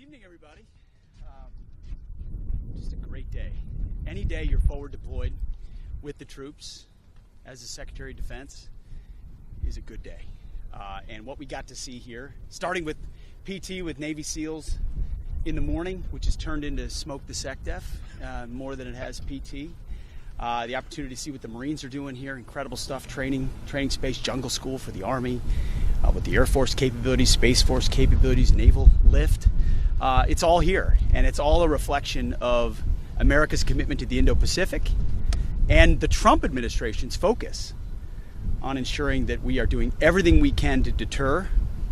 evening, everybody. Just a great day. Any day you're forward deployed with the troops as the Secretary of Defense is a good day. And what we got to see here, starting with PT with Navy SEALs in the morning, which has turned into Smoke the SecDef more than it has PT. The opportunity to see what the Marines are doing here, incredible stuff, training space, jungle school for the Army, with the Air Force capabilities, Space Force capabilities, naval lift. It's all here, and it's all a reflection of America's commitment to the Indo-Pacific and the Trump administration's focus on ensuring that we are doing everything we can to deter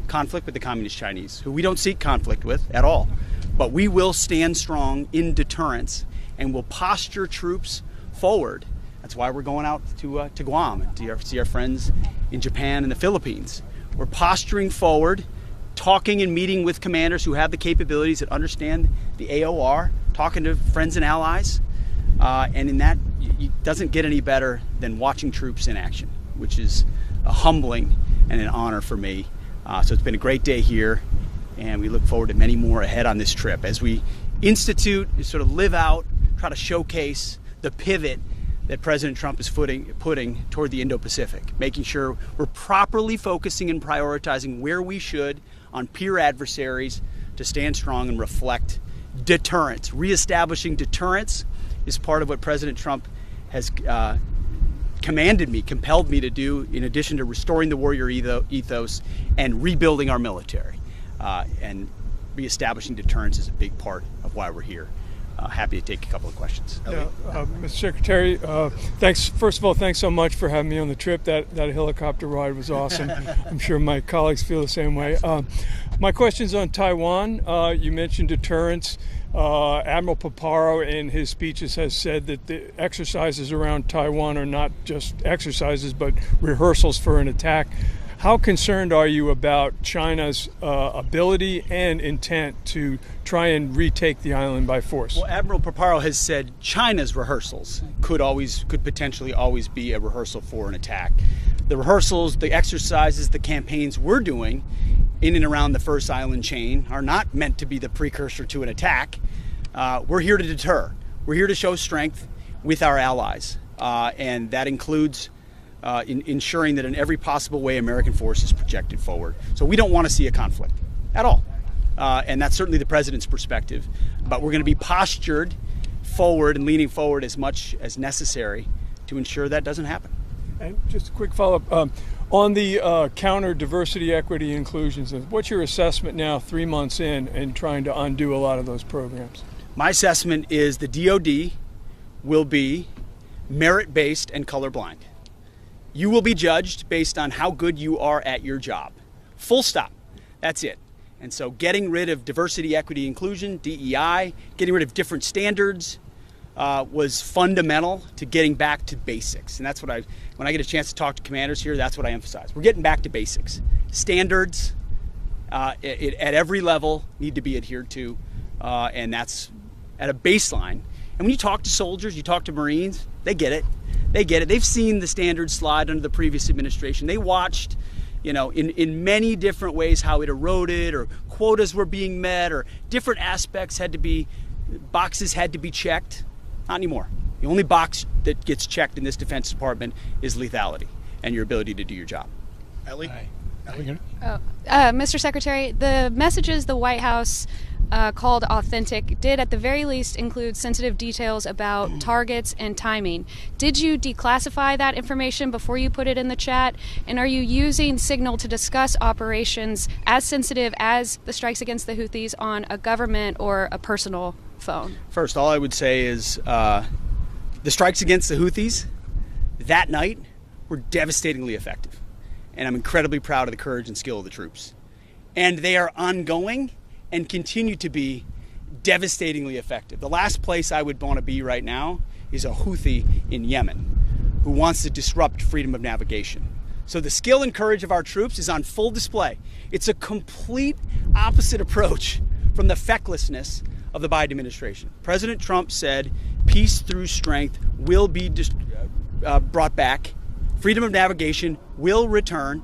conflict with the Communist Chinese, who we don't seek conflict with at all. But we will stand strong in deterrence and will posture troops forward. That's why we're going out to Guam and to see our friends in Japan and the Philippines. We're posturing forward, talking and meeting with commanders who have the capabilities that understand the AOR, talking to friends and allies, and in that, it doesn't get any better than watching troops in action, which is a humbling and an honor for me. So it's been a great day here, and we look forward to many more ahead on this trip as we institute, sort of live out, try to showcase the pivot that President Trump is putting toward the Indo-Pacific, making sure we're properly focusing and prioritizing where we should on peer adversaries to stand strong and reflect deterrence. Reestablishing deterrence is part of what President Trump has compelled me to do, in addition to restoring the warrior ethos and rebuilding our military. And reestablishing deterrence is a big part of why we're here. Happy to take a couple of questions. Yeah, Mr. Secretary, thanks. First of all, thanks so much for having me on the trip. That helicopter ride was awesome. I'm sure my colleagues feel the same way. My question's on Taiwan. You mentioned deterrence. Admiral Paparo in his speeches has said that the exercises around Taiwan are not just exercises, but rehearsals for an attack. How concerned are you about China's ability and intent to try and retake the island by force? Well, Admiral Paparo has said China's rehearsals could potentially always be a rehearsal for an attack. The rehearsals, the exercises, the campaigns we're doing in and around the first island chain are not meant to be the precursor to an attack. We're here to deter. We're here to show strength with our allies, and that includes ensuring that in every possible way American force is projected forward. So we don't want to see a conflict at all. And that's certainly the president's perspective. But we're going to be postured forward and leaning forward as much as necessary to ensure that doesn't happen. And just a quick follow-up. On the counter diversity, equity, inclusions, what's your assessment now 3 months in trying to undo a lot of those programs? My assessment is the DOD will be merit-based and colorblind. You will be judged based on how good you are at your job. Full stop. That's it. And so getting rid of diversity, equity, inclusion, DEI, getting rid of different standards was fundamental to getting back to basics. And that's what when I get a chance to talk to commanders here, that's what I emphasize. We're getting back to basics. Standards at every level need to be adhered to, and that's at a baseline. And when you talk to soldiers, you talk to Marines, they get it. They get it. They've seen the standards slide under the previous administration. They watched, in many different ways how it eroded, or quotas were being met, or different aspects boxes had to be checked. Not anymore. The only box that gets checked in this Defense Department is lethality and your ability to do your job. Ellie? Mr. Secretary, the messages the White House called authentic did at the very least include sensitive details about targets and timing. Did you declassify that information before you put it in the chat? And are you using Signal to discuss operations as sensitive as the strikes against the Houthis on a government or a personal phone? First, all I would say is the strikes against the Houthis that night were devastatingly effective. And I'm incredibly proud of the courage and skill of the troops. And they are ongoing and continue to be devastatingly effective. The last place I would want to be right now is a Houthi in Yemen who wants to disrupt freedom of navigation. So the skill and courage of our troops is on full display. It's a complete opposite approach from the fecklessness of the Biden administration. President Trump said peace through strength will be brought back. Freedom of navigation will return,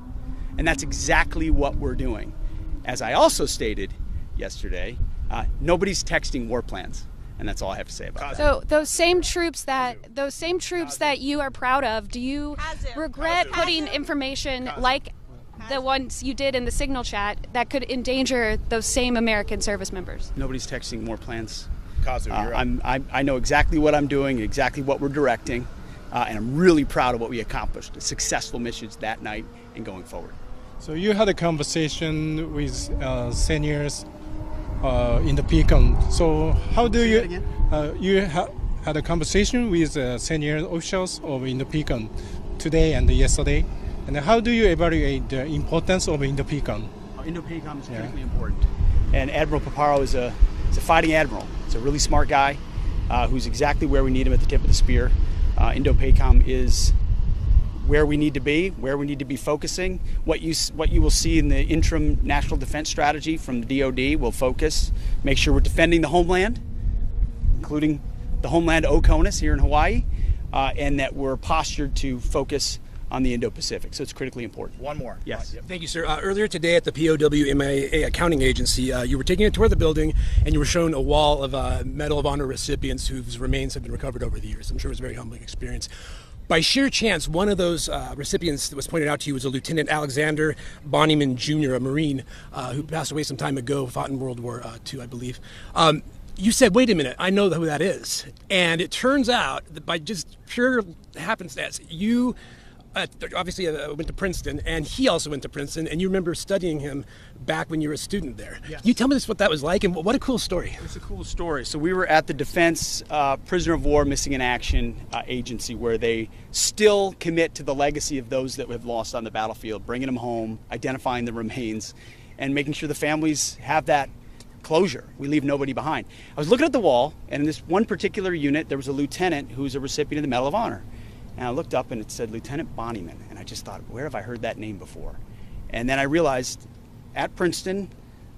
and that's exactly what we're doing. As I also stated yesterday, Nobody's texting war plans, and that's all I have to say about that. So those same troops that you are proud of, do you regret putting information like the ones you did in the signal chat that could endanger those same American service members? Nobody's texting war plans. You're up. I know exactly what I'm doing, exactly what we're directing, and I'm really proud of what we accomplished. The successful missions that night and going forward. So you had a conversation with seniors in the Indopacom. So how do you had a conversation with senior officials of Indopacom today and yesterday, and how do you evaluate the importance of Indopacom? Indopacom is critically important, and Admiral Paparo is a fighting admiral. He's a really smart guy who's exactly where we need him at the tip of the spear. Indopacom is where we need to be focusing. What you will see in the interim national defense strategy from the DoD will focus, make sure we're defending the homeland, including the homeland Oconus here in Hawaii, and that we're postured to focus on the Indo-Pacific. So it's critically important. One more. Yes. Thank you, sir. Earlier today at the POW-MIA accounting agency, you were taking a tour of the building and you were shown a wall of Medal of Honor recipients whose remains have been recovered over the years. I'm sure it was a very humbling experience. By sheer chance, one of those recipients that was pointed out to you was a Lieutenant Alexander Bonnyman Jr., a Marine who passed away some time ago, fought in World War II, I believe. You said, wait a minute, I know who that is. And it turns out that by just pure happenstance, you obviously went to Princeton, and he also went to Princeton, and you remember studying him back when you were a student there. Yes. Can you tell me what that was like, and what a cool story. It's a cool story. So we were at the Defense Prisoner of War Missing in Action Agency, where they still commit to the legacy of those that have lost on the battlefield, bringing them home, identifying the remains, and making sure the families have that closure. We leave nobody behind. I was looking at the wall, and in this one particular unit, there was a lieutenant who was a recipient of the Medal of Honor. And I looked up and it said Lieutenant Bonnyman, and I just thought, where have I heard that name before? And then I realized at Princeton,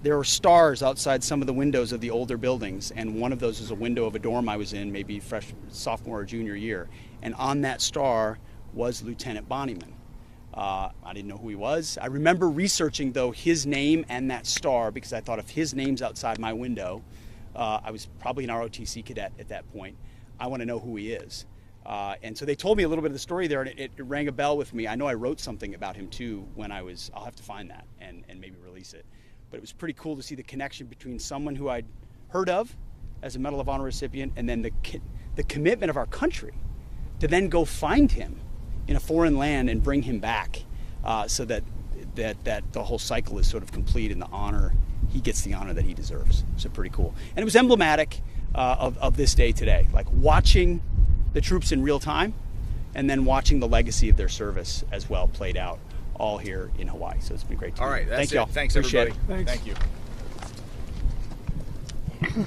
there were stars outside some of the windows of the older buildings, and one of those was a window of a dorm I was in, maybe sophomore or junior year. And on that star was Lieutenant Bonnyman. I didn't know who he was. I remember researching, though, his name and that star, because I thought if his name's outside my window, I was probably an ROTC cadet at that point, I want to know who he is. And so they told me a little bit of the story there, and it rang a bell with me. I know I wrote something about him too when I'll have to find that and maybe release it. But it was pretty cool to see the connection between someone who I'd heard of as a Medal of Honor recipient, and then the commitment of our country to then go find him in a foreign land and bring him back, so that the whole cycle is sort of complete, and he gets the honor that he deserves. So pretty cool. And it was emblematic of this day today, like watching the troops in real time, and then watching the legacy of their service as well played out all here in Hawaii. So it's been great to All right, that's Thank y'all. Thanks, Appreciate everybody. Thanks. Thank you.